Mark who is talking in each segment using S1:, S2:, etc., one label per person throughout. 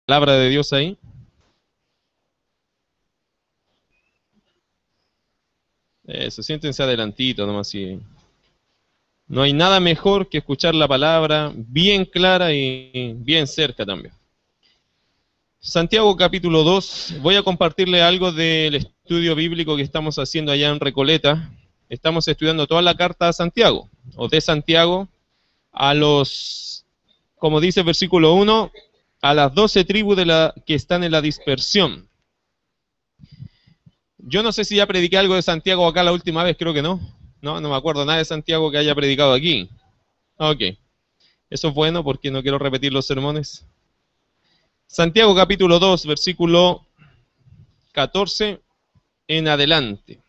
S1: palabra de Dios ahí? Eso, siéntense adelantito nomás. Y no hay nada mejor que escuchar la palabra bien clara y bien cerca también. Santiago capítulo 2. Voy a compartirle algo del estudio bíblico que estamos haciendo allá en Recoleta. Estamos estudiando toda la carta a Santiago, o de Santiago, a los, como dice el versículo 1, a las 12 tribus que están en la dispersión. Yo no sé si ya prediqué algo de Santiago acá la última vez, creo que no. No me acuerdo nada de Santiago que haya predicado aquí. Ok, eso es bueno porque no quiero repetir los sermones. Santiago capítulo 2, versículo 14 en adelante.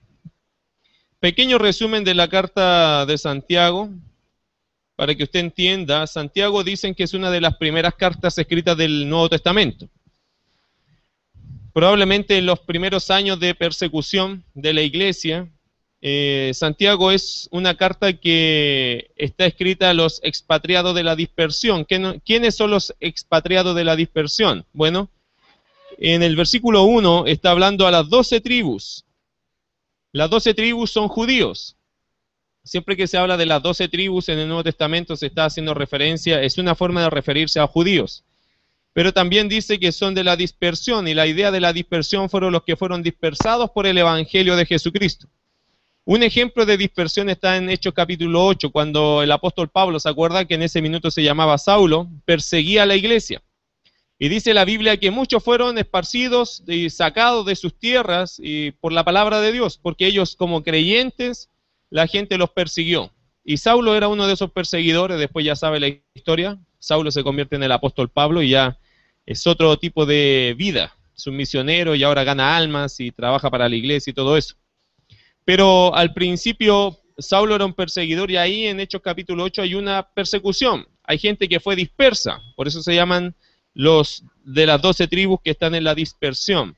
S1: Pequeño resumen de la carta de Santiago, para que usted entienda. Santiago dicen que es una de las primeras cartas escritas del Nuevo Testamento. Probablemente en los primeros años de persecución de la iglesia, Santiago es una carta que está escrita a los expatriados de la dispersión. ¿Quiénes son los expatriados de la dispersión? Bueno, en el versículo 1 está hablando a las 12 tribus. Las 12 tribus son judíos. Siempre que se habla de las 12 tribus en el Nuevo Testamento se está haciendo referencia, es una forma de referirse a judíos. Pero también dice que son de la dispersión, y la idea de la dispersión fueron los que fueron dispersados por el Evangelio de Jesucristo. Un ejemplo de dispersión está en Hechos capítulo 8, cuando el apóstol Pablo, ¿se acuerda que en ese minuto se llamaba Saulo? Perseguía a la iglesia. Y dice la Biblia que muchos fueron esparcidos y sacados de sus tierras y por la palabra de Dios, porque ellos como creyentes, la gente los persiguió. Y Saulo era uno de esos perseguidores, después ya sabe la historia. Saulo se convierte en el apóstol Pablo y ya es otro tipo de vida. Es un misionero y ahora gana almas y trabaja para la iglesia y todo eso. Pero al principio Saulo era un perseguidor y ahí en Hechos capítulo 8 hay una persecución. Hay gente que fue dispersa, por eso se llaman los de las 12 tribus que están en la dispersión.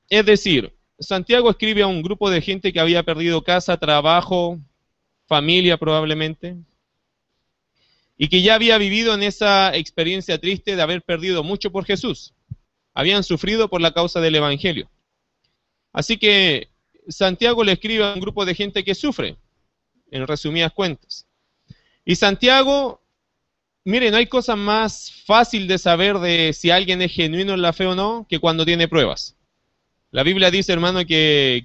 S1: Es decir, Santiago escribe a un grupo de gente que había perdido casa, trabajo, familia probablemente, y que ya había vivido en esa experiencia triste de haber perdido mucho por Jesús. Habían sufrido por la causa del Evangelio. Así que Santiago le escribe a un grupo de gente que sufre, en resumidas cuentas. Y Santiago, mire, no hay cosa más fácil de saber de si alguien es genuino en la fe o no que cuando tiene pruebas. La Biblia dice, hermano, que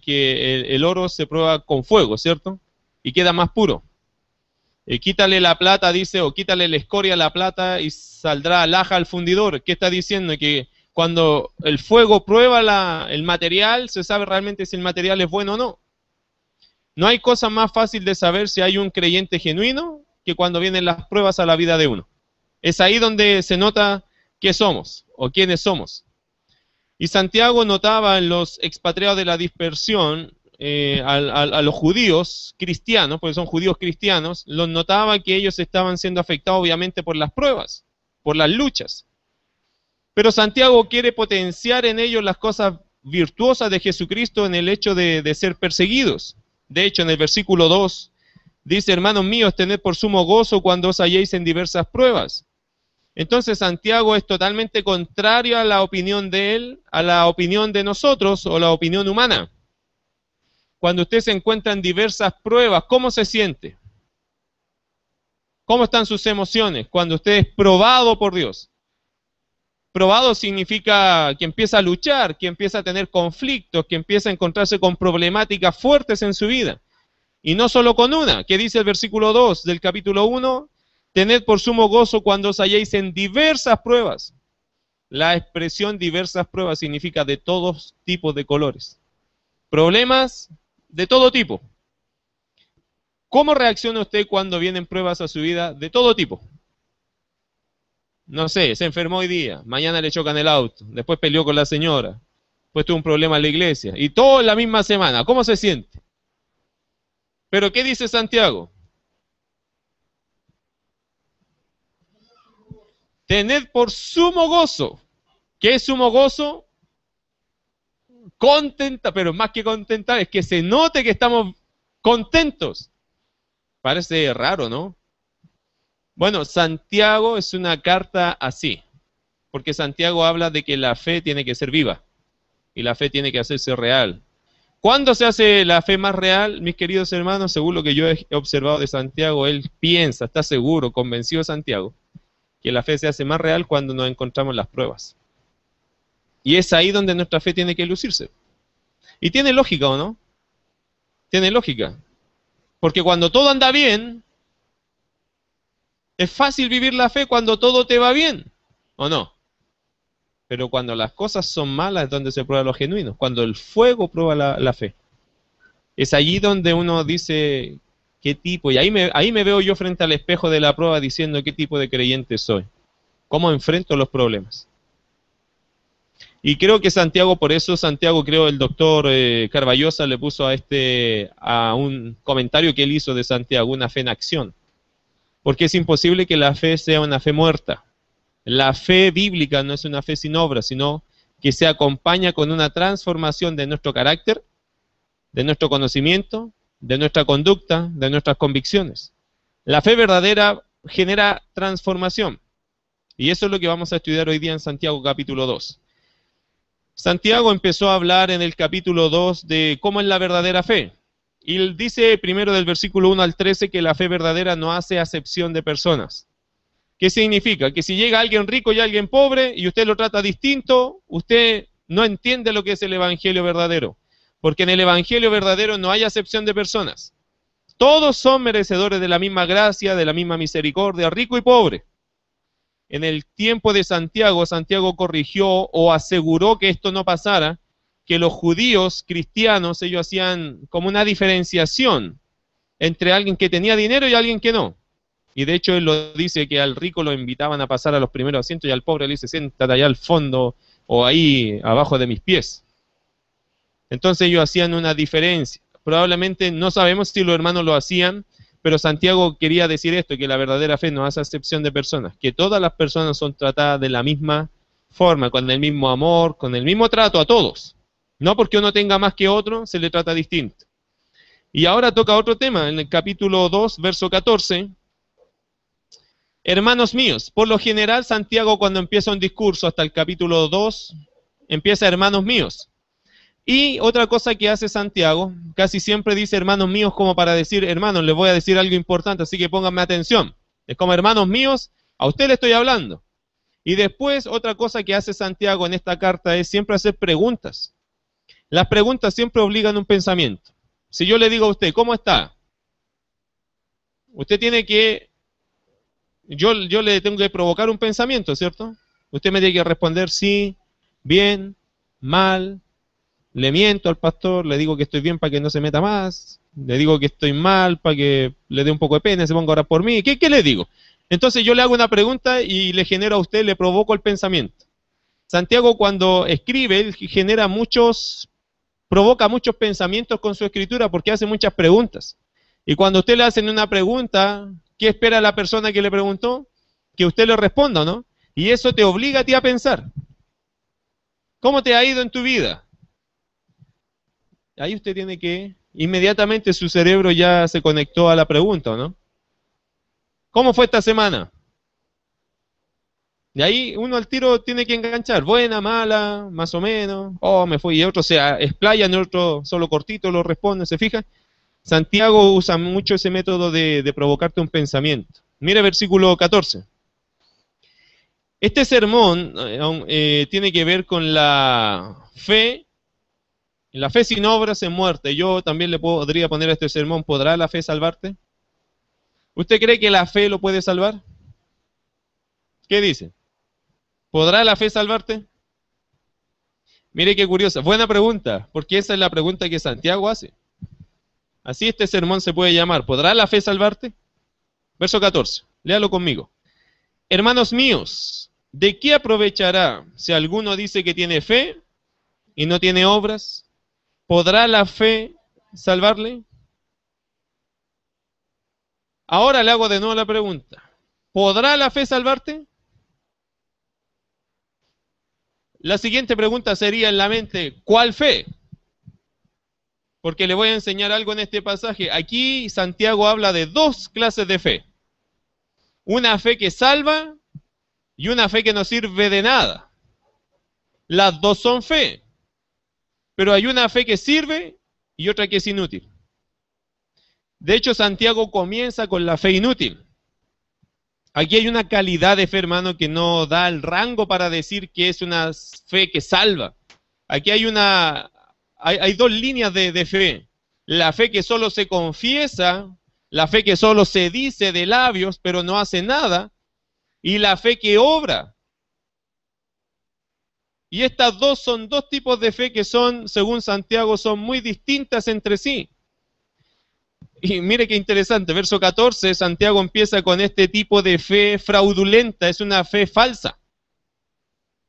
S1: el oro se prueba con fuego, ¿cierto? Y queda más puro. Quítale la plata, dice, o quítale la escoria a la plata y saldrá alhaja al fundidor. ¿Qué está diciendo? Que cuando el fuego prueba el material, se sabe realmente si el material es bueno o no. No hay cosa más fácil de saber si hay un creyente genuino que cuando vienen las pruebas a la vida de uno. Es ahí donde se nota qué somos o quiénes somos. Y Santiago notaba en los expatriados de la dispersión, a los judíos cristianos, porque son judíos cristianos, los notaba que ellos estaban siendo afectados obviamente por las pruebas, por las luchas. Pero Santiago quiere potenciar en ellos las cosas virtuosas de Jesucristo en el hecho de ser perseguidos. De hecho, en el versículo 2 dice, hermanos míos, tened por sumo gozo cuando os halléis en diversas pruebas. Entonces Santiago es totalmente contrario a la opinión de él, a la opinión de nosotros o la opinión humana. Cuando usted se encuentra en diversas pruebas, ¿cómo se siente? ¿Cómo están sus emociones cuando usted es probado por Dios? Probado significa que empieza a luchar, que empieza a tener conflictos, que empieza a encontrarse con problemáticas fuertes en su vida. Y no solo con una, que dice el versículo 2 del capítulo 1, tened por sumo gozo cuando os halléis en diversas pruebas. La expresión diversas pruebas significa de todos tipos de colores. Problemas de todo tipo. ¿Cómo reacciona usted cuando vienen pruebas a su vida de todo tipo? No sé, se enfermó hoy día, mañana le chocan el auto, después peleó con la señora, después tuvo un problema en la iglesia, y todo en la misma semana. ¿Cómo se siente? Pero ¿qué dice Santiago? Tened por sumo gozo. ¿Qué es sumo gozo? Contenta, pero más que contentar, es que se note que estamos contentos. Parece raro, ¿no? Bueno, Santiago es una carta así, porque Santiago habla de que la fe tiene que ser viva y la fe tiene que hacerse real. ¿Cuándo se hace la fe más real, mis queridos hermanos? Según lo que yo he observado de Santiago, él piensa, está seguro, convencido Santiago, que la fe se hace más real cuando nos encontramos las pruebas. Y es ahí donde nuestra fe tiene que lucirse. Y tiene lógica, ¿o no? Tiene lógica. Porque cuando todo anda bien, es fácil vivir la fe cuando todo te va bien, ¿o no? Pero cuando las cosas son malas es donde se prueba lo genuino, cuando el fuego prueba la fe. Es allí donde uno dice, ¿qué tipo? Y ahí me veo yo frente al espejo de la prueba diciendo qué tipo de creyente soy, cómo enfrento los problemas. Y creo que Santiago, por eso Santiago, creo el doctor Carballosa le puso a un comentario que él hizo de Santiago, una fe en acción. Porque es imposible que la fe sea una fe muerta. La fe bíblica no es una fe sin obra, sino que se acompaña con una transformación de nuestro carácter, de nuestro conocimiento, de nuestra conducta, de nuestras convicciones. La fe verdadera genera transformación. Y eso es lo que vamos a estudiar hoy día en Santiago capítulo 2. Santiago empezó a hablar en el capítulo 2 de cómo es la verdadera fe. Y él dice primero del versículo 1 al 13 que la fe verdadera no hace acepción de personas. ¿Qué significa? Que si llega alguien rico y alguien pobre y usted lo trata distinto, usted no entiende lo que es el evangelio verdadero. Porque en el evangelio verdadero no hay acepción de personas. Todos son merecedores de la misma gracia, de la misma misericordia, rico y pobre. En el tiempo de Santiago, Santiago corrigió o aseguró que esto no pasara, que los judíos cristianos, ellos hacían como una diferenciación entre alguien que tenía dinero y alguien que no. Y de hecho él lo dice que al rico lo invitaban a pasar a los primeros asientos y al pobre le dice, siéntate allá al fondo o ahí abajo de mis pies. Entonces ellos hacían una diferencia. Probablemente no sabemos si los hermanos lo hacían, pero Santiago quería decir esto, que la verdadera fe no hace acepción de personas, que todas las personas son tratadas de la misma forma, con el mismo amor, con el mismo trato a todos. No porque uno tenga más que otro, se le trata distinto. Y ahora toca otro tema, en el capítulo 2, verso 14. Hermanos míos, por lo general Santiago cuando empieza un discurso hasta el capítulo 2, empieza hermanos míos. Y otra cosa que hace Santiago, casi siempre dice hermanos míos como para decir, hermanos, les voy a decir algo importante, así que pónganme atención. Es como hermanos míos, a usted le estoy hablando. Y después otra cosa que hace Santiago en esta carta es siempre hacer preguntas. Las preguntas siempre obligan un pensamiento. Si yo le digo a usted, ¿cómo está? Usted tiene que, yo le tengo que provocar un pensamiento, ¿cierto? Usted me tiene que responder sí, bien, mal. Le miento al pastor, le digo que estoy bien para que no se meta más, le digo que estoy mal para que le dé un poco de pena, se ponga a orar por mí. ¿Qué le digo? Entonces yo le hago una pregunta y le genero a usted, le provoco el pensamiento. Santiago cuando escribe, él provoca muchos pensamientos con su escritura porque hace muchas preguntas. Y cuando usted le hacen una pregunta, ¿qué espera la persona que le preguntó? Que usted le responda, ¿no? Y eso te obliga a ti a pensar. ¿Cómo te ha ido en tu vida? Ahí usted tiene que, inmediatamente su cerebro ya se conectó a la pregunta, ¿no? ¿Cómo fue esta semana? Y ahí uno al tiro tiene que enganchar, buena, mala, más o menos, oh, me fue, y otro se explaya, en otro solo cortito lo responde, ¿se fija? Santiago usa mucho ese método de provocarte un pensamiento. Mire versículo 14. Este sermón tiene que ver con la fe. La fe sin obras es muerte. Yo también le podría poner a este sermón, ¿podrá la fe salvarte? ¿Usted cree que la fe lo puede salvar? ¿Qué dice? ¿Podrá la fe salvarte? Mire qué curiosa, buena pregunta, porque esa es la pregunta que Santiago hace. Así este sermón se puede llamar, ¿podrá la fe salvarte? Verso 14, léalo conmigo. Hermanos míos, ¿de qué aprovechará si alguno dice que tiene fe y no tiene obras? ¿Podrá la fe salvarle? Ahora le hago de nuevo la pregunta. ¿Podrá la fe salvarte? La siguiente pregunta sería en la mente, ¿cuál fe? Porque le voy a enseñar algo en este pasaje. Aquí Santiago habla de dos clases de fe. Una fe que salva y una fe que no sirve de nada. Las dos son fe, pero hay una fe que sirve y otra que es inútil. De hecho, Santiago comienza con la fe inútil. Aquí hay una calidad de fe, hermano, que no da el rango para decir que es una fe que salva. Aquí hay dos líneas de fe. La fe que solo se confiesa, la fe que solo se dice de labios, pero no hace nada, y la fe que obra. Y estas dos son dos tipos de fe que son, según Santiago, son muy distintas entre sí. Y mire qué interesante, verso 14, Santiago empieza con este tipo de fe fraudulenta, es una fe falsa,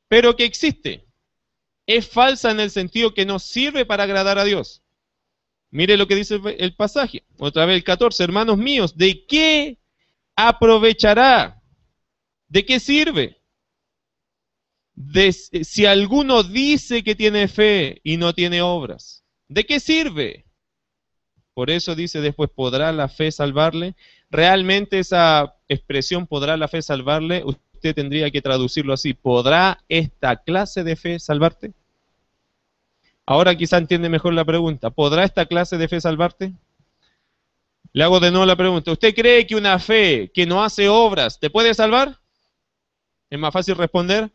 S1: pero que existe. Es falsa en el sentido que no sirve para agradar a Dios. Mire lo que dice el pasaje, otra vez el 14, hermanos míos, ¿de qué aprovechará? ¿De qué sirve? Si alguno dice que tiene fe y no tiene obras, ¿de qué sirve? Por eso dice después, ¿podrá la fe salvarle? Realmente esa expresión, ¿podrá la fe salvarle? Usted tendría que traducirlo así, ¿podrá esta clase de fe salvarte? Ahora quizá entiende mejor la pregunta, ¿podrá esta clase de fe salvarte? Le hago de nuevo la pregunta, ¿usted cree que una fe que no hace obras te puede salvar? ¿Es más fácil responder?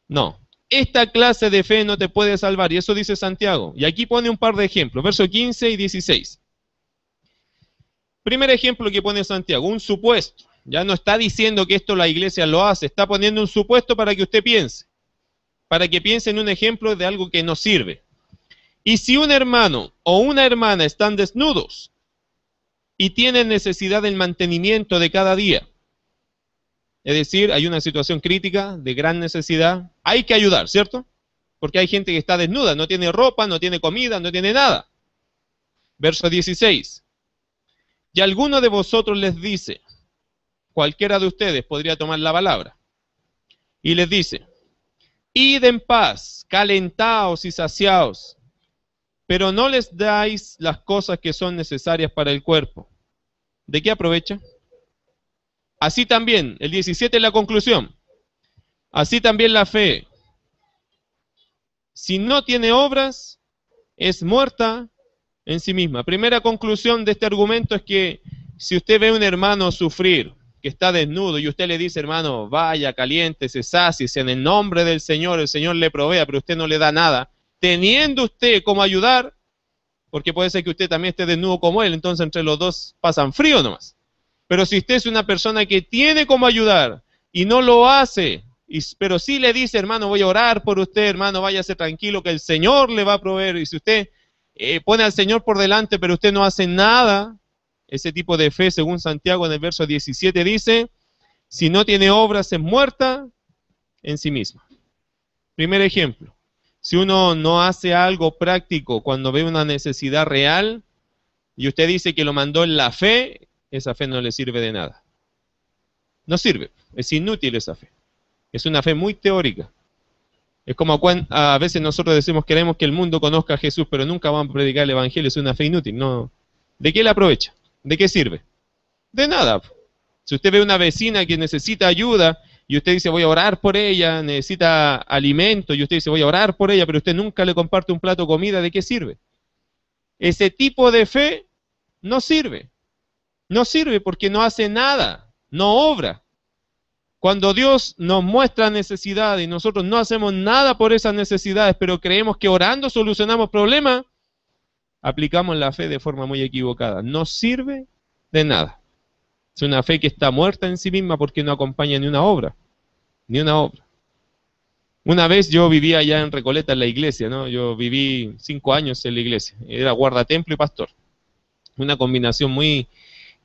S1: No. Esta clase de fe no te puede salvar, y eso dice Santiago. Y aquí pone un par de ejemplos, versos 15 y 16. Primer ejemplo que pone Santiago, un supuesto. Ya no está diciendo que esto la iglesia lo hace, está poniendo un supuesto para que usted piense. Para que piense en un ejemplo de algo que no sirve. Y si un hermano o una hermana están desnudos y tienen necesidad del mantenimiento de cada día, es decir, hay una situación crítica de gran necesidad, hay que ayudar, ¿cierto? Porque hay gente que está desnuda, no tiene ropa, no tiene comida, no tiene nada. Verso 16. Y alguno de vosotros les dice, cualquiera de ustedes podría tomar la palabra, y les dice, id en paz, calentaos y saciaos, pero no les dais las cosas que son necesarias para el cuerpo. ¿De qué aprovecha? Así también, el 17 es la conclusión, así también la fe, si no tiene obras, es muerta en sí misma. Primera conclusión de este argumento es que si usted ve a un hermano sufrir, que está desnudo, y usted le dice, hermano, vaya, caliéntese, sáciese en el nombre del Señor, el Señor le provea, pero usted no le da nada, teniendo usted cómo ayudar, porque puede ser que usted también esté desnudo como él, entonces entre los dos pasan frío nomás. Pero si usted es una persona que tiene cómo ayudar y no lo hace, pero sí le dice, hermano, voy a orar por usted, hermano, váyase tranquilo que el Señor le va a proveer. Y si usted pone al Señor por delante, pero usted no hace nada, ese tipo de fe, según Santiago en el verso 17 dice, si no tiene obras es muerta en sí misma. Primer ejemplo, si uno no hace algo práctico cuando ve una necesidad real y usted dice que lo mandó en la fe, esa fe no le sirve de nada. No sirve, es inútil esa fe. Es una fe muy teórica. Es como a veces nosotros decimos queremos que el mundo conozca a Jesús, pero nunca vamos a predicar el Evangelio, es una fe inútil. No. ¿De qué le aprovecha? ¿De qué sirve? De nada. Si usted ve una vecina que necesita ayuda y usted dice voy a orar por ella, necesita alimento y usted dice voy a orar por ella, pero usted nunca le comparte un plato de comida, ¿de qué sirve? Ese tipo de fe no sirve. No sirve porque no hace nada, no obra. Cuando Dios nos muestra necesidad y nosotros no hacemos nada por esas necesidades, pero creemos que orando solucionamos problemas, aplicamos la fe de forma muy equivocada. No sirve de nada. Es una fe que está muerta en sí misma porque no acompaña ni una obra. Ni una obra. Una vez yo vivía allá en Recoleta, en la iglesia, ¿no? Yo viví 5 años en la iglesia. Era guardatemplo y pastor. Una combinación muy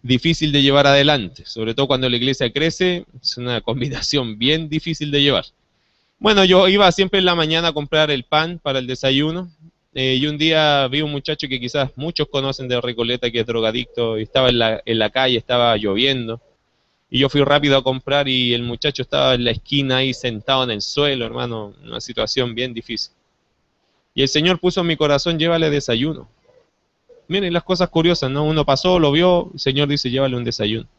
S1: difícil de llevar adelante, sobre todo cuando la iglesia crece, es una combinación bien difícil de llevar. Bueno, yo iba siempre en la mañana a comprar el pan para el desayuno, y un día vi un muchacho que quizás muchos conocen de Recoleta, que es drogadicto, y estaba en la calle, estaba lloviendo, y yo fui rápido a comprar y el muchacho estaba en la esquina ahí sentado en el suelo, hermano, una situación bien difícil. Y el Señor puso en mi corazón, llévale desayuno. Miren las cosas curiosas, ¿no? Uno pasó, lo vio, el Señor dice, llévale un desayuno.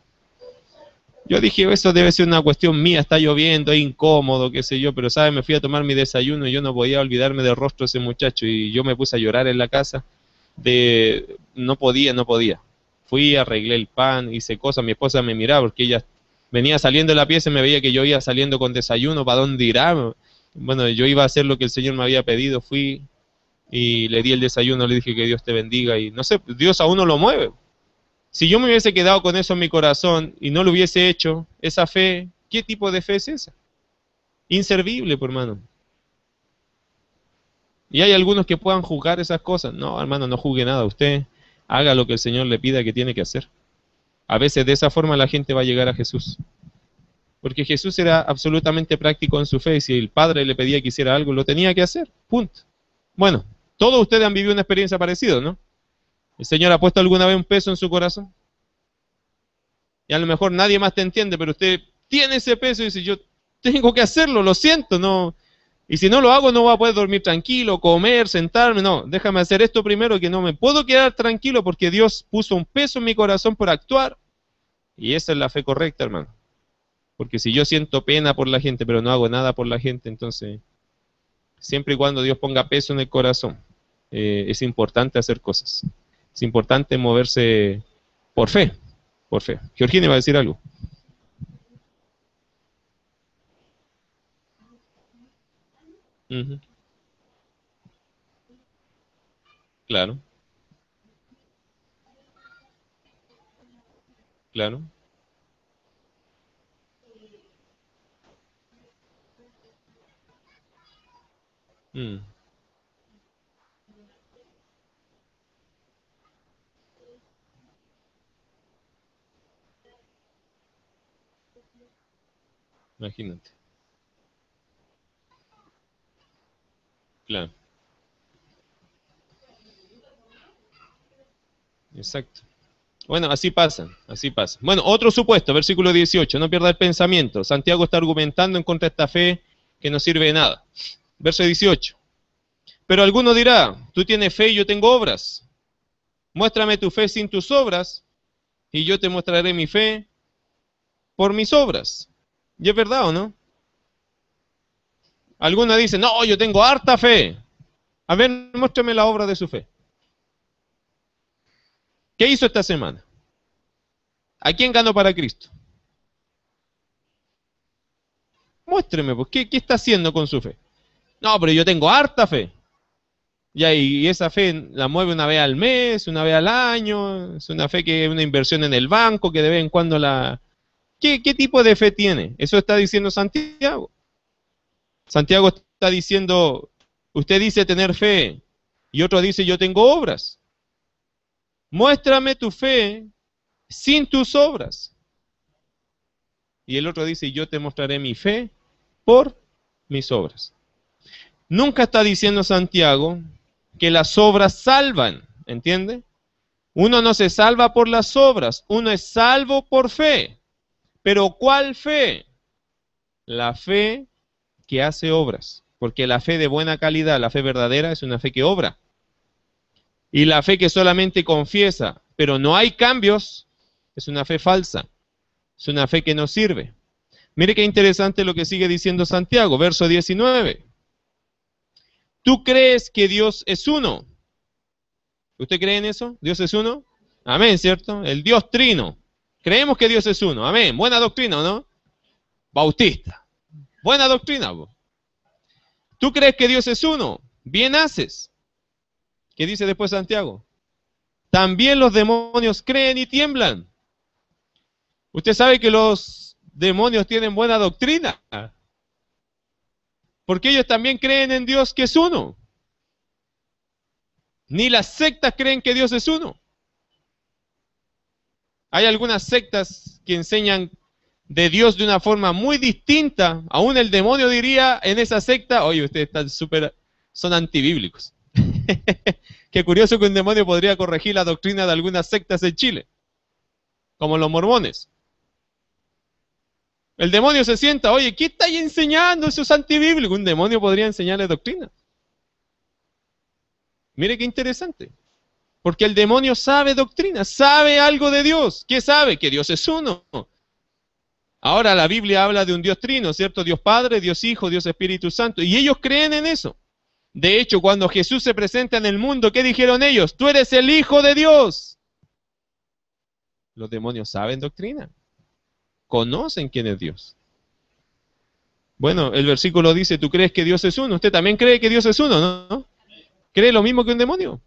S1: Yo dije, eso debe ser una cuestión mía, está lloviendo, es incómodo, qué sé yo, pero ¿sabes? Me fui a tomar mi desayuno y yo no podía olvidarme del rostro de ese muchacho y yo me puse a llorar en la casa no podía, no podía. Fui, arreglé el pan, hice cosas, mi esposa me miraba porque ella venía saliendo de la pieza y me veía que yo iba saliendo con desayuno, ¿para dónde irá? Bueno, yo iba a hacer lo que el Señor me había pedido, fui y le di el desayuno, le dije que Dios te bendiga y no sé, Dios a uno lo mueve. Si yo me hubiese quedado con eso en mi corazón y no lo hubiese hecho, esa fe, ¿qué tipo de fe es esa? Inservible, por hermano. Y hay algunos que puedan juzgar esas cosas. No, hermano, no juzgue nada. Usted haga lo que el Señor le pida que tiene que hacer. A veces de esa forma la gente va a llegar a Jesús. Porque Jesús era absolutamente práctico en su fe y si el Padre le pedía que hiciera algo, lo tenía que hacer. Punto. Bueno, todos ustedes han vivido una experiencia parecida, ¿no? ¿El Señor ha puesto alguna vez un peso en su corazón? Y a lo mejor nadie más te entiende, pero usted tiene ese peso y dice, yo tengo que hacerlo, lo siento, no. Y si no lo hago, no voy a poder dormir tranquilo, comer, sentarme, no. Déjame hacer esto primero, que no me puedo quedar tranquilo porque Dios puso un peso en mi corazón por actuar. Y esa es la fe correcta, hermano. Porque si yo siento pena por la gente, pero no hago nada por la gente, entonces, siempre y cuando Dios ponga peso en el corazón, es importante hacer cosas. Es importante moverse por fe, por fe. Georgina va a decir algo. Ujú. Claro, claro. Mm, imagínate. Claro, exacto. Bueno, así pasa, así pasa. Bueno, otro supuesto, versículo 18, no pierda el pensamiento. Santiago está argumentando en contra de esta fe que no sirve de nada. Verso 18. Pero alguno dirá, tú tienes fe y yo tengo obras. Muéstrame tu fe sin tus obras y yo te mostraré mi fe por mis obras. ¿Y es verdad o no? Algunos dicen, no, yo tengo harta fe. A ver, muéstrame la obra de su fe. ¿Qué hizo esta semana? ¿A quién ganó para Cristo? Muéstreme, pues, ¿qué está haciendo con su fe? No, pero yo tengo harta fe. Ya, y esa fe la mueve una vez al mes, una vez al año, es una fe que es una inversión en el banco, que de vez en cuando la... ¿Qué tipo de fe tiene? Eso está diciendo Santiago. Santiago está diciendo, usted dice tener fe, y otro dice yo tengo obras. Muéstrame tu fe sin tus obras. Y el otro dice, yo te mostraré mi fe por mis obras. Nunca está diciendo Santiago que las obras salvan, ¿entiende? Uno no se salva por las obras, uno es salvo por fe. Pero ¿cuál fe? La fe que hace obras. Porque la fe de buena calidad, la fe verdadera, es una fe que obra. Y la fe que solamente confiesa, pero no hay cambios, es una fe falsa. Es una fe que no sirve. Mire qué interesante lo que sigue diciendo Santiago, verso 19. ¿Tú crees que Dios es uno? ¿Usted cree en eso? ¿Dios es uno? Amén, ¿cierto? El Dios trino. Creemos que Dios es uno. Amén. Buena doctrina, ¿no? Bautista. Buena doctrina. ¿Tú crees que Dios es uno? Bien haces. ¿Qué dice después Santiago? También los demonios creen y tiemblan. Usted sabe que los demonios tienen buena doctrina. Porque ellos también creen en Dios que es uno. Ni las sectas creen que Dios es uno. Hay algunas sectas que enseñan de Dios de una forma muy distinta. Aún el demonio diría en esa secta, oye, ustedes están súper, son antibíblicos. Qué curioso que un demonio podría corregir la doctrina de algunas sectas en Chile, como los mormones. El demonio se sienta, oye, ¿qué estáis enseñando? Eso es antibíblico. Un demonio podría enseñarle doctrina. Mire qué interesante. Porque el demonio sabe doctrina, sabe algo de Dios. ¿Qué sabe? Que Dios es uno. Ahora la Biblia habla de un Dios trino, ¿cierto? Dios Padre, Dios Hijo, Dios Espíritu Santo. Y ellos creen en eso. De hecho, cuando Jesús se presenta en el mundo, ¿qué dijeron ellos? Tú eres el Hijo de Dios. Los demonios saben doctrina. Conocen quién es Dios. Bueno, el versículo dice, ¿tú crees que Dios es uno? Usted también cree que Dios es uno, ¿no? ¿Cree lo mismo que un demonio?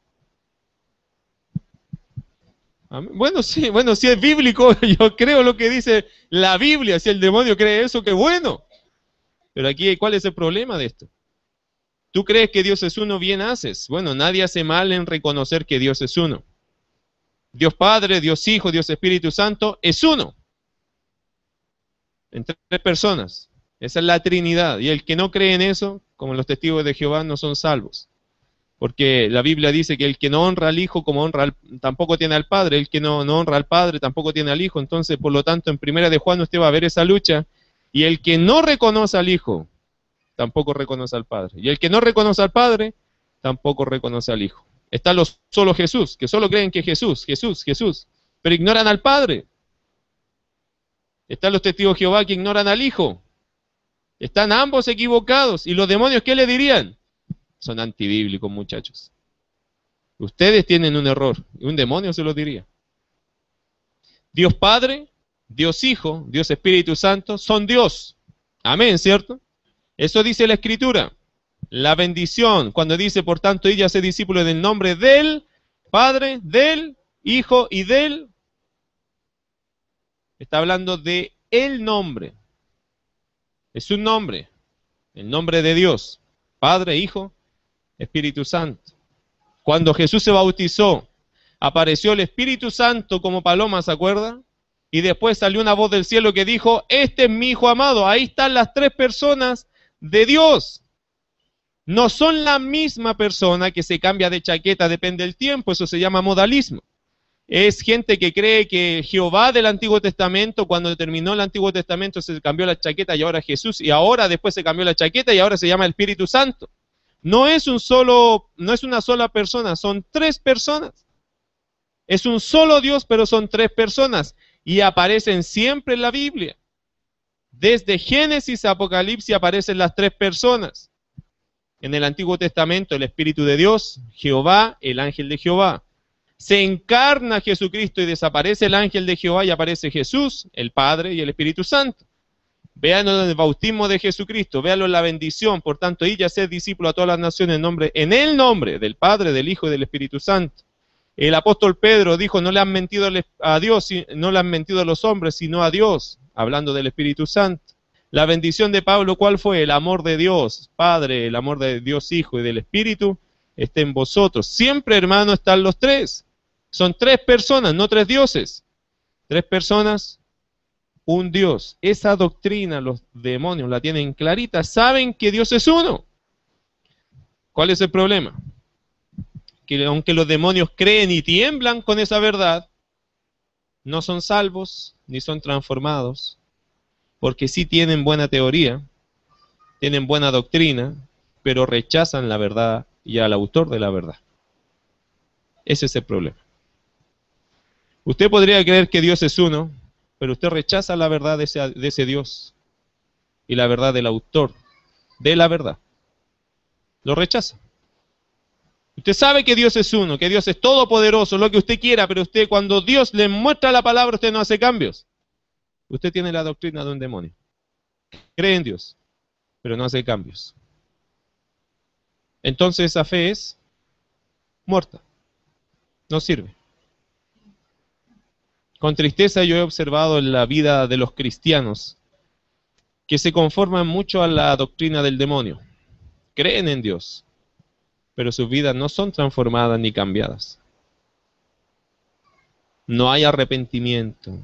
S1: Bueno, sí, si es bíblico, yo creo lo que dice la Biblia. Si el demonio cree eso, qué bueno. Pero aquí, ¿cuál es el problema de esto? ¿Tú crees que Dios es uno? Bien haces. Bueno, nadie hace mal en reconocer que Dios es uno. Dios Padre, Dios Hijo, Dios Espíritu Santo es uno. En tres personas. Esa es la Trinidad. Y el que no cree en eso, como los testigos de Jehová, no son salvos. Porque la Biblia dice que el que no honra al Hijo como honra tampoco tiene al Padre, el que no honra al Padre tampoco tiene al Hijo. Entonces, por lo tanto, en Primera de Juan usted va a ver esa lucha, y el que no reconoce al Hijo tampoco reconoce al Padre, y el que no reconoce al Padre tampoco reconoce al Hijo. Está solo Jesús, que solo creen que Jesús, pero ignoran al Padre. Están los testigos de Jehová que ignoran al Hijo. Están ambos equivocados. ¿Y los demonios qué le dirían? Son antibíblicos, muchachos. Ustedes tienen un error, y un demonio se lo diría. Dios Padre, Dios Hijo, Dios Espíritu Santo, son Dios. Amén, ¿cierto? Eso dice la Escritura. La bendición, cuando dice, por tanto, id y haced discípulos en el nombre del Padre, del Hijo y del... Está hablando de el nombre. Es un nombre. El nombre de Dios. Padre, Hijo, Espíritu Santo. Cuando Jesús se bautizó, apareció el Espíritu Santo como paloma, ¿se acuerda? Y después salió una voz del cielo que dijo, este es mi Hijo amado. Ahí están las tres personas de Dios. No son la misma persona que se cambia de chaqueta, depende del tiempo, eso se llama modalismo. Es gente que cree que Jehová del Antiguo Testamento, cuando terminó el Antiguo Testamento se cambió la chaqueta y ahora Jesús, y ahora después se cambió la chaqueta y ahora se llama el Espíritu Santo. No es una sola persona, son tres personas. Es un solo Dios, pero son tres personas y aparecen siempre en la Biblia. Desde Génesis a Apocalipsis aparecen las tres personas. En el Antiguo Testamento el Espíritu de Dios, Jehová, el ángel de Jehová. Se encarna Jesucristo y desaparece el ángel de Jehová y aparece Jesús, el Padre y el Espíritu Santo. Véanlo en el bautismo de Jesucristo, véanlo en la bendición. Por tanto, id y haced discípulos a todas las naciones en el nombre del Padre, del Hijo y del Espíritu Santo. El apóstol Pedro dijo, no le han mentido a Dios, no le han mentido a los hombres, sino a Dios, hablando del Espíritu Santo. La bendición de Pablo, ¿cuál fue? El amor de Dios Padre, el amor de Dios Hijo y del Espíritu, está en vosotros. Siempre, hermano, están los tres. Son tres personas, no tres dioses. Tres personas, un Dios. Esa doctrina los demonios la tienen clarita, saben que Dios es uno. ¿Cuál es el problema? Que aunque los demonios creen y tiemblan con esa verdad, no son salvos ni son transformados, porque sí tienen buena teoría, tienen buena doctrina, pero rechazan la verdad y al autor de la verdad. Ese es el problema. Usted podría creer que Dios es uno, pero usted rechaza la verdad de ese Dios y la verdad del autor de la verdad. Lo rechaza. Usted sabe que Dios es uno, que Dios es todopoderoso, lo que usted quiera, pero usted cuando Dios le muestra la palabra, usted no hace cambios. Usted tiene la doctrina de un demonio. Cree en Dios, pero no hace cambios. Entonces esa fe es muerta. No sirve. Con tristeza yo he observado en la vida de los cristianos que se conforman mucho a la doctrina del demonio. Creen en Dios, pero sus vidas no son transformadas ni cambiadas. No hay arrepentimiento.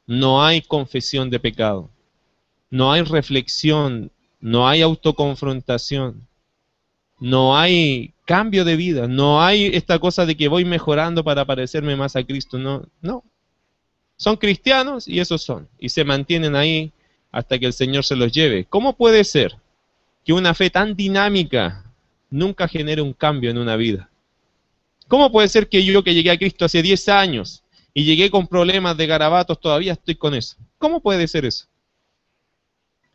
S1: No hay confesión de pecado. No hay reflexión. No hay autoconfrontación. No hay cambio de vida. No hay esta cosa de que voy mejorando para parecerme más a Cristo. No, no. Son cristianos y esos son. Y se mantienen ahí hasta que el Señor se los lleve. ¿Cómo puede ser que una fe tan dinámica nunca genere un cambio en una vida? ¿Cómo puede ser que yo que llegué a Cristo hace 10 años y llegué con problemas de garabatos, todavía estoy con eso. ¿Cómo puede ser eso?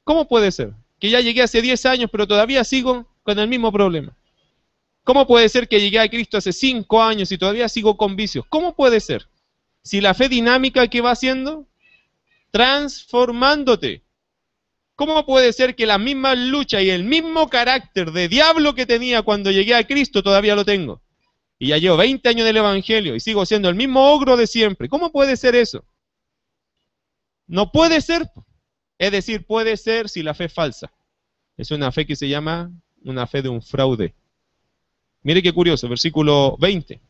S1: ¿Cómo puede ser? Que ya llegué hace 10 años, pero todavía sigo con el mismo problema. ¿Cómo puede ser que llegué a Cristo hace 5 años y todavía sigo con vicios? ¿Cómo puede ser? Si la fe dinámica, ¿qué va haciendo? Transformándote. ¿Cómo puede ser que la misma lucha y el mismo carácter de diablo que tenía cuando llegué a Cristo todavía lo tengo? Y ya llevo 20 años del Evangelio y sigo siendo el mismo ogro de siempre. ¿Cómo puede ser eso? No puede ser. Es decir, puede ser si la fe es falsa. Es una fe que se llama una fe de un fraude. Mire qué curioso, versículo 20.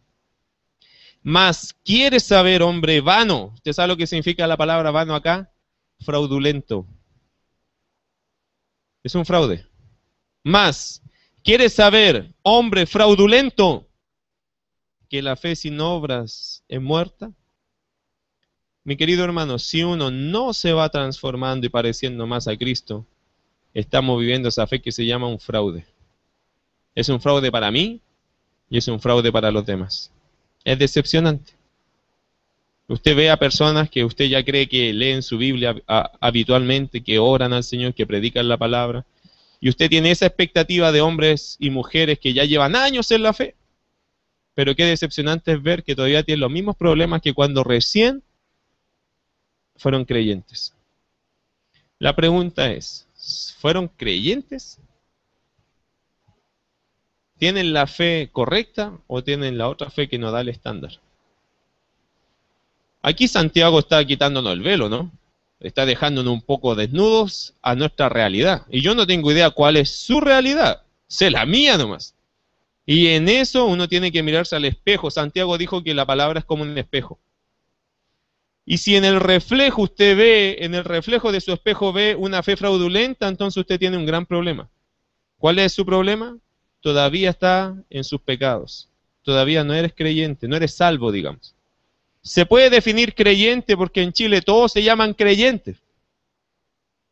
S1: Mas, ¿quieres saber, hombre vano? ¿Usted sabe lo que significa la palabra vano acá? Fraudulento. Es un fraude. Mas, ¿quieres saber, hombre fraudulento, que la fe sin obras es muerta? Mi querido hermano, si uno no se va transformando y pareciendo más a Cristo, estamos viviendo esa fe que se llama un fraude. Es un fraude para mí y es un fraude para los demás. Es decepcionante. Usted ve a personas que usted ya cree que leen su Biblia habitualmente, que oran al Señor, que predican la palabra, y usted tiene esa expectativa de hombres y mujeres que ya llevan años en la fe. Pero qué decepcionante es ver que todavía tienen los mismos problemas que cuando recién fueron creyentes. La pregunta es, ¿fueron creyentes? ¿Tienen la fe correcta o tienen la otra fe que nos da el estándar? Aquí Santiago está quitándonos el velo, ¿no? Está dejándonos un poco desnudos a nuestra realidad. Y yo no tengo idea cuál es su realidad. Sé la mía nomás. Y en eso uno tiene que mirarse al espejo. Santiago dijo que la palabra es como un espejo. Y si en el reflejo usted ve, en el reflejo de su espejo ve una fe fraudulenta, entonces usted tiene un gran problema. ¿Cuál es su problema? Todavía está en sus pecados. Todavía no eres creyente, no eres salvo, digamos. Se puede definir creyente porque en Chile todos se llaman creyentes.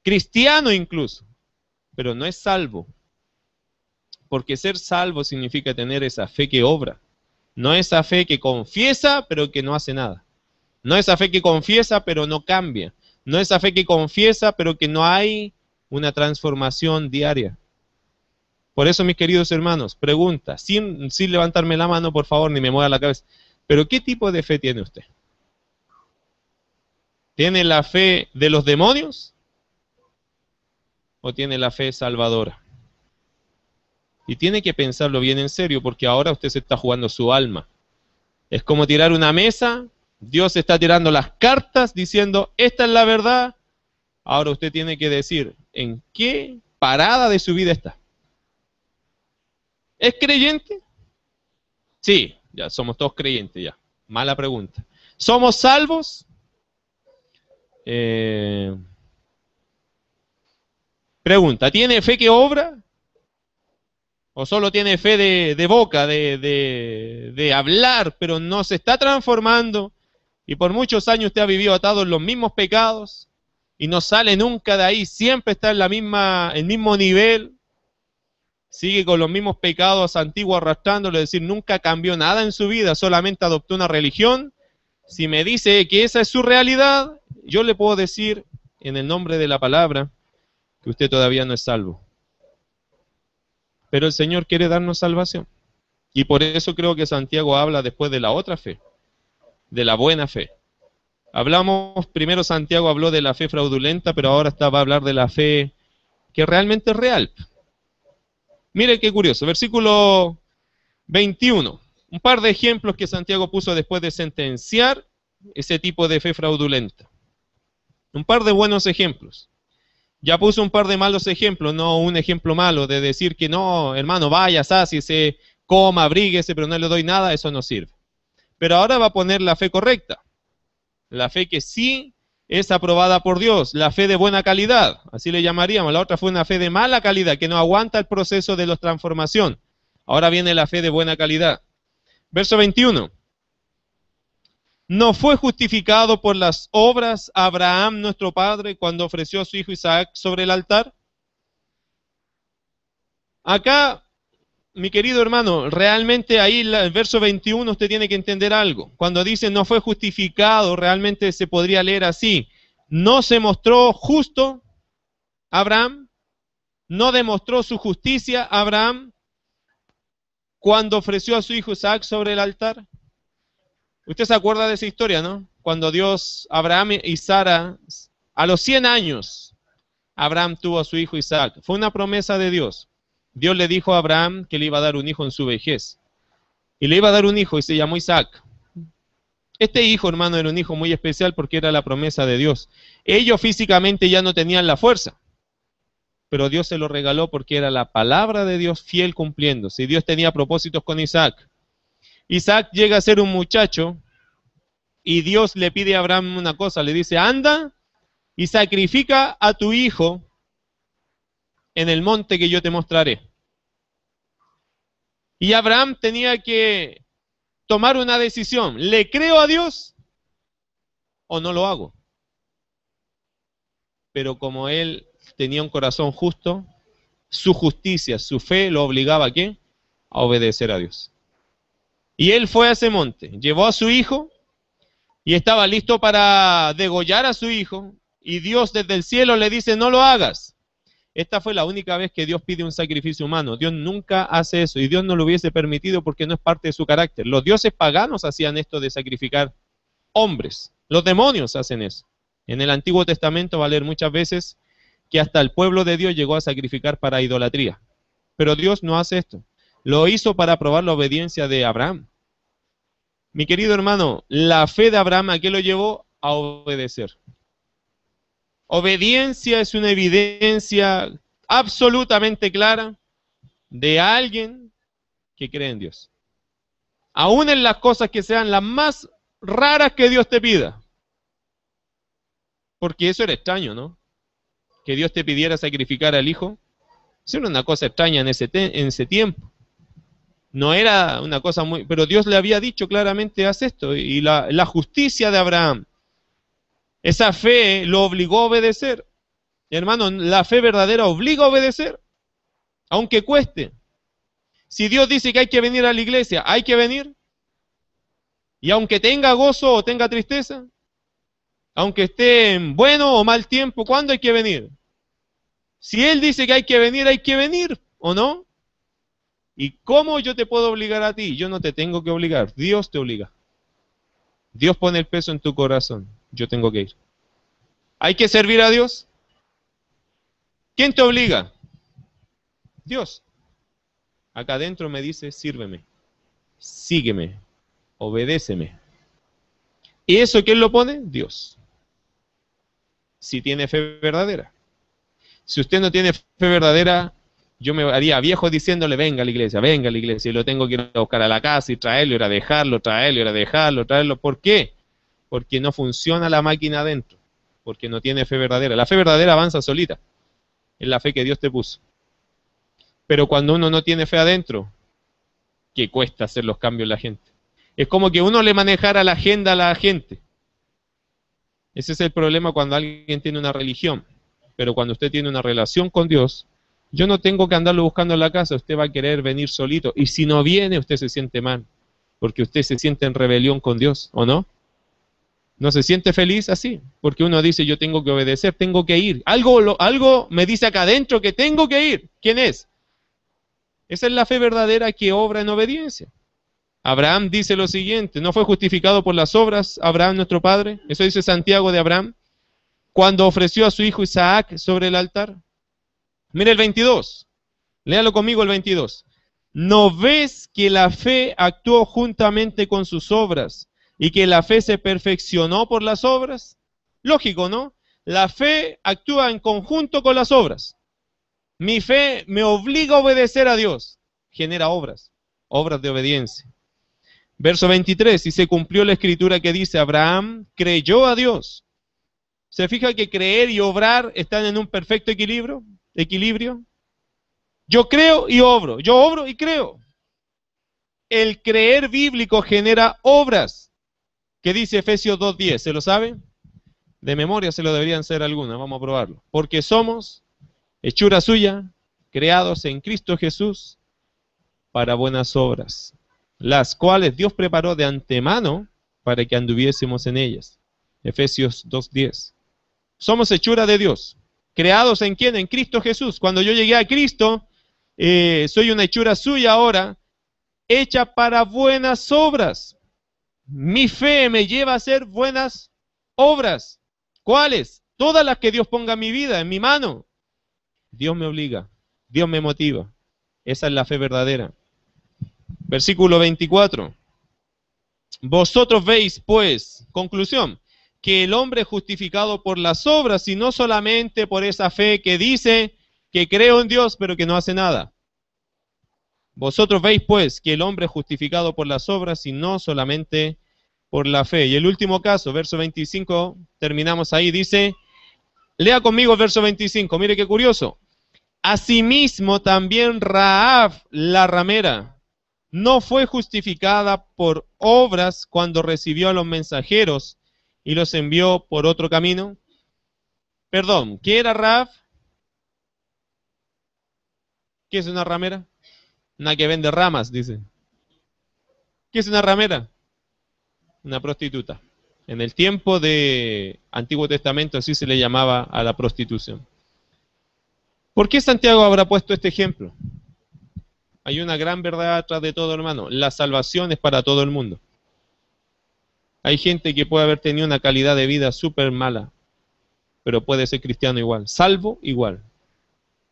S1: Cristiano incluso. Pero no es salvo. Porque ser salvo significa tener esa fe que obra. No esa fe que confiesa, pero que no hace nada. No esa fe que confiesa, pero no cambia. No esa fe que confiesa, pero que no hay una transformación diaria. Por eso, mis queridos hermanos, pregunta, sin levantarme la mano, por favor, ni me mueva la cabeza, pero ¿qué tipo de fe tiene usted? ¿Tiene la fe de los demonios? ¿O tiene la fe salvadora? Y tiene que pensarlo bien en serio, porque ahora usted se está jugando su alma. Es como tirar una mesa, Dios está tirando las cartas diciendo, esta es la verdad. Ahora usted tiene que decir, ¿en qué parada de su vida está? ¿Es creyente? Sí, ya somos todos creyentes ya. Mala pregunta. ¿Somos salvos? Pregunta, ¿tiene fe que obra? ¿O solo tiene fe de boca, de hablar, pero no se está transformando? Y por muchos años usted ha vivido atado en los mismos pecados y no sale nunca de ahí, siempre está en el mismo nivel, sigue con los mismos pecados antiguos arrastrándolo, es decir, nunca cambió nada en su vida, solamente adoptó una religión. Si me dice que esa es su realidad, yo le puedo decir, en el nombre de la palabra, que usted todavía no es salvo. Pero el Señor quiere darnos salvación. Y por eso creo que Santiago habla después de la otra fe, de la buena fe. Primero Santiago habló de la fe fraudulenta, pero ahora va a hablar de la fe que realmente es real. Mire qué curioso, versículo 21. Un par de ejemplos que Santiago puso después de sentenciar ese tipo de fe fraudulenta. Un par de buenos ejemplos. Ya puso un par de malos ejemplos, no un ejemplo malo de decir que no, hermano, vaya, sáciese, coma, abríguese, pero no le doy nada, eso no sirve. Pero ahora va a poner la fe correcta, la fe que sí es aprobada por Dios, la fe de buena calidad, así le llamaríamos. La otra fue una fe de mala calidad, que no aguanta el proceso de la transformación. Ahora viene la fe de buena calidad. Verso 21. ¿No fue justificado por las obras Abraham nuestro padre cuando ofreció a su hijo Isaac sobre el altar? Acá mi querido hermano, realmente ahí el verso 21 usted tiene que entender algo. Cuando dice no fue justificado, realmente se podría leer así. No se mostró justo Abraham, no demostró su justicia Abraham cuando ofreció a su hijo Isaac sobre el altar. Usted se acuerda de esa historia, ¿no? Cuando Dios, Abraham y Sara, a los 100 años, Abraham tuvo a su hijo Isaac. Fue una promesa de Dios. Dios le dijo a Abraham que le iba a dar un hijo en su vejez. Y le iba a dar un hijo y se llamó Isaac. Este hijo, hermano, era un hijo muy especial porque era la promesa de Dios. Ellos físicamente ya no tenían la fuerza, pero Dios se lo regaló porque era la palabra de Dios fiel cumpliéndose. Y Dios tenía propósitos con Isaac. Isaac llega a ser un muchacho y Dios le pide a Abraham una cosa. Le dice, anda y sacrifica a tu hijo en el monte que yo te mostraré. Y Abraham tenía que tomar una decisión. ¿Le creo a Dios o no lo hago? Pero como él tenía un corazón justo, su justicia, su fe lo obligaba ¿a qué? A obedecer a Dios. Y él fue a ese monte, llevó a su hijo y estaba listo para degollar a su hijo. Y Dios desde el cielo le dice, no lo hagas. Esta fue la única vez que Dios pide un sacrificio humano. Dios nunca hace eso y Dios no lo hubiese permitido porque no es parte de su carácter. Los dioses paganos hacían esto de sacrificar hombres. Los demonios hacen eso. En el Antiguo Testamento va a leer muchas veces que hasta el pueblo de Dios llegó a sacrificar para idolatría. Pero Dios no hace esto. Lo hizo para probar la obediencia de Abraham. Mi querido hermano, la fe de Abraham, ¿a qué lo llevó? A obedecer. Obediencia es una evidencia absolutamente clara de alguien que cree en Dios. Aún en las cosas que sean las más raras que Dios te pida. Porque eso era extraño, ¿no? Que Dios te pidiera sacrificar al hijo. Eso era una cosa extraña en ese tiempo. No era una cosa muy... Pero Dios le había dicho claramente, haz esto. Y la justicia de Abraham, esa fe lo obligó a obedecer. Hermano, la fe verdadera obliga a obedecer, aunque cueste. Si Dios dice que hay que venir a la iglesia, hay que venir. Y aunque tenga gozo o tenga tristeza, aunque esté en bueno o mal tiempo, ¿cuándo hay que venir? Si Él dice que hay que venir, ¿o no? ¿Y cómo yo te puedo obligar a ti? Yo no te tengo que obligar, Dios te obliga. Dios pone el peso en tu corazón, yo tengo que ir. ¿Hay que servir a Dios? ¿Quién te obliga? Dios. Acá adentro me dice, sírveme, sígueme, obedéceme. ¿Y eso quién lo pone? Dios. Si tiene fe verdadera. Si usted no tiene fe verdadera, yo me haría viejo diciéndole, venga a la iglesia, y lo tengo que ir a buscar a la casa y traerlo, ir a dejarlo, traerlo. ¿Por qué? Porque no funciona la máquina adentro, porque no tiene fe verdadera. La fe verdadera avanza solita, es la fe que Dios te puso. Pero cuando uno no tiene fe adentro, que cuesta hacer los cambios en la gente. Es como que uno le manejara la agenda a la gente. Ese es el problema cuando alguien tiene una religión. Pero cuando usted tiene una relación con Dios, yo no tengo que andarlo buscando en la casa, usted va a querer venir solito. Y si no viene, usted se siente mal, porque usted se siente en rebelión con Dios, ¿o no? ¿No se siente feliz así? Porque uno dice, yo tengo que obedecer, tengo que ir. Algo me dice acá adentro que tengo que ir. ¿Quién es? Esa es la fe verdadera que obra en obediencia. Abraham dice lo siguiente, no fue justificado por las obras, Abraham nuestro padre, eso dice Santiago de Abraham, cuando ofreció a su hijo Isaac sobre el altar. Mire el 22, léalo conmigo el 22. ¿No ves que la fe actuó juntamente con sus obras y que la fe se perfeccionó por las obras? Lógico, ¿no? La fe actúa en conjunto con las obras. Mi fe me obliga a obedecer a Dios, genera obras de obediencia. Verso 23, y se cumplió la escritura que dice, Abraham creyó a Dios. ¿Se fija que creer y obrar están en un perfecto equilibrio? Yo creo y obro, yo obro y creo. El creer bíblico genera obras. ¿Qué dice Efesios 2:10? ¿Se lo sabe? De memoria se lo deberían ser algunas, vamos a probarlo. Porque somos hechura suya, creados en Cristo Jesús, para buenas obras, las cuales Dios preparó de antemano para que anduviésemos en ellas. Efesios 2:10. Somos hechura de Dios. ¿Creados en quién? En Cristo Jesús. Cuando yo llegué a Cristo, soy una hechura suya ahora, hecha para buenas obras. Mi fe me lleva a hacer buenas obras. ¿Cuáles? Todas las que Dios ponga en mi vida, en mi mano. Dios me obliga, Dios me motiva. Esa es la fe verdadera. Versículo 24. Vosotros veis, pues, conclusión, que el hombre es justificado por las obras y no solamente por esa fe que dice que creo en Dios pero que no hace nada. Vosotros veis, pues, que el hombre es justificado por las obras y no solamente por la fe. Y el último caso, verso 25, terminamos ahí, dice, lea conmigo el verso 25, mire qué curioso. Asimismo también Rahab, la ramera, no fue justificada por obras cuando recibió a los mensajeros y los envió por otro camino. Perdón, ¿qué era Rahab? ¿Qué es una ramera? Una que vende ramas, dice. ¿Qué es una ramera? Una prostituta. En el tiempo de Antiguo Testamento así se le llamaba a la prostitución. ¿Por qué Santiago habrá puesto este ejemplo? Hay una gran verdad atrás de todo, hermano. La salvación es para todo el mundo. Hay gente que puede haber tenido una calidad de vida súper mala, pero puede ser cristiano igual. Salvo igual.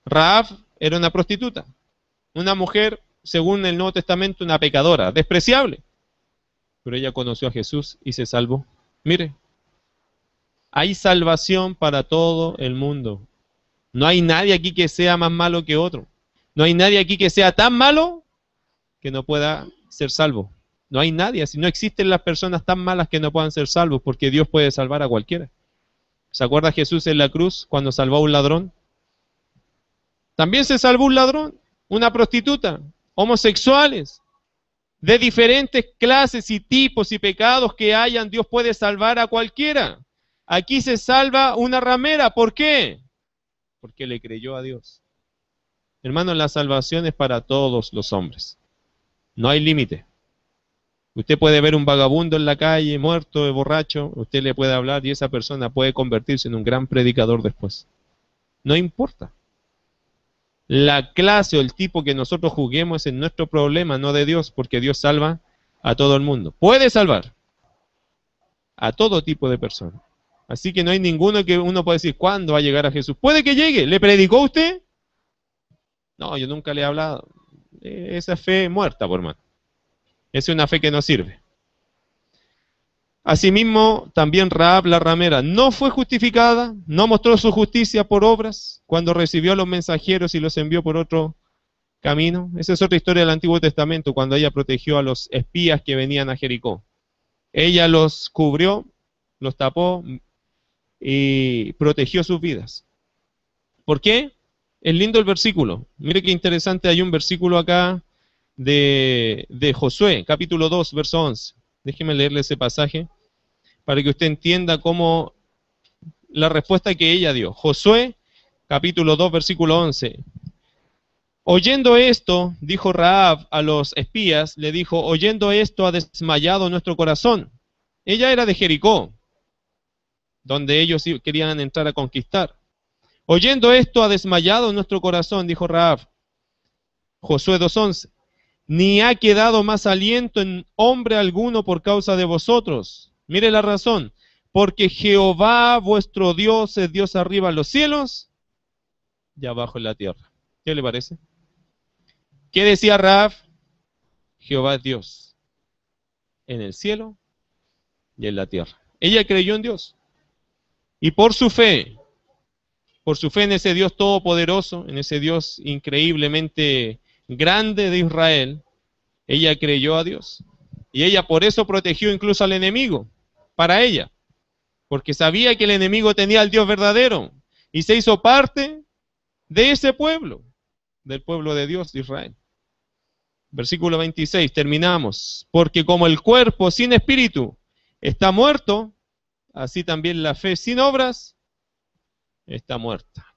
S1: Rahab era una prostituta. Una mujer, según el Nuevo Testamento, una pecadora, despreciable. Pero ella conoció a Jesús y se salvó. Mire, hay salvación para todo el mundo. No hay nadie aquí que sea más malo que otro. No hay nadie aquí que sea tan malo que no pueda ser salvo. No hay nadie así. No existen las personas tan malas que no puedan ser salvos, porque Dios puede salvar a cualquiera. ¿Se acuerda Jesús en la cruz cuando salvó a un ladrón? También se salvó un ladrón, una prostituta, homosexuales, de diferentes clases y tipos y pecados que hayan, Dios puede salvar a cualquiera. Aquí se salva una ramera. ¿Por qué? Porque le creyó a Dios. Hermanos, la salvación es para todos los hombres. No hay límite. Usted puede ver un vagabundo en la calle, muerto, borracho, usted le puede hablar y esa persona puede convertirse en un gran predicador después. No importa. La clase o el tipo que nosotros juguemos es nuestro problema, no de Dios, porque Dios salva a todo el mundo. Puede salvar a todo tipo de personas. Así que no hay ninguno que uno pueda decir, ¿cuándo va a llegar a Jesús? Puede que llegue. ¿Le predicó usted? No, yo nunca le he hablado. Esa fe muerta, por hermano. Esa es una fe que no sirve. Asimismo, también Rahab la ramera no fue justificada, no mostró su justicia por obras cuando recibió a los mensajeros y los envió por otro camino. Esa es otra historia del Antiguo Testamento, cuando ella protegió a los espías que venían a Jericó. Ella los cubrió, los tapó y protegió sus vidas. ¿Por qué? Es lindo el versículo. Mire qué interesante, hay un versículo acá de Josué, capítulo 2, verso 11. Déjeme leerle ese pasaje para que usted entienda cómo la respuesta que ella dio. Josué, capítulo 2, versículo 11. Oyendo esto, dijo Rahab a los espías, le dijo, oyendo esto ha desmayado nuestro corazón. Ella era de Jericó, donde ellos querían entrar a conquistar. Oyendo esto ha desmayado nuestro corazón, dijo Rahab. Josué 2:11. Ni ha quedado más aliento en hombre alguno por causa de vosotros. Mire la razón. Porque Jehová vuestro Dios es Dios arriba en los cielos y abajo en la tierra. ¿Qué le parece? ¿Qué decía Rahab? Jehová es Dios en el cielo y en la tierra. Ella creyó en Dios. Y por su fe en ese Dios todopoderoso, en ese Dios increíblemente grande de Israel, ella creyó a Dios. Y ella por eso protegió incluso al enemigo, para ella. Porque sabía que el enemigo tenía al Dios verdadero. Y se hizo parte de ese pueblo, del pueblo de Dios de Israel. Versículo 26, terminamos. Porque como el cuerpo sin espíritu está muerto, así también la fe sin obras está muerta.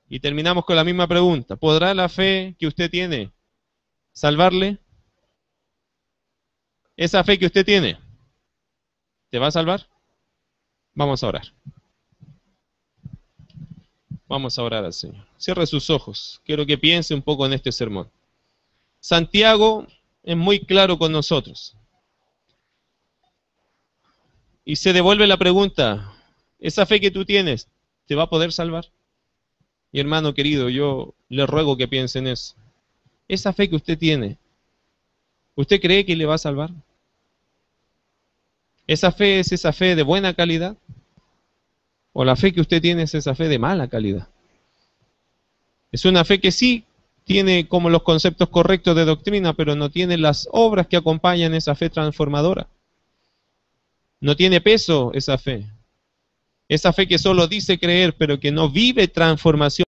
S1: Y terminamos con la misma pregunta. ¿Podrá la fe que usted tiene ¿Salvarle? ¿Esa fe que usted tiene, te va a salvar? Vamos a orar. Vamos a orar al Señor. Cierre sus ojos. Quiero que piense un poco en este sermón. Santiago es muy claro con nosotros. Y se devuelve la pregunta, ¿esa fe que tú tienes te va a poder salvar? Y hermano querido, yo le ruego que piense en eso. Esa fe que usted tiene, ¿usted cree que le va a salvar? ¿Esa fe es esa fe de buena calidad? ¿O la fe que usted tiene es esa fe de mala calidad? Es una fe que sí tiene como los conceptos correctos de doctrina, pero no tiene las obras que acompañan esa fe transformadora. No tiene peso esa fe. Esa fe que solo dice creer, pero que no vive transformación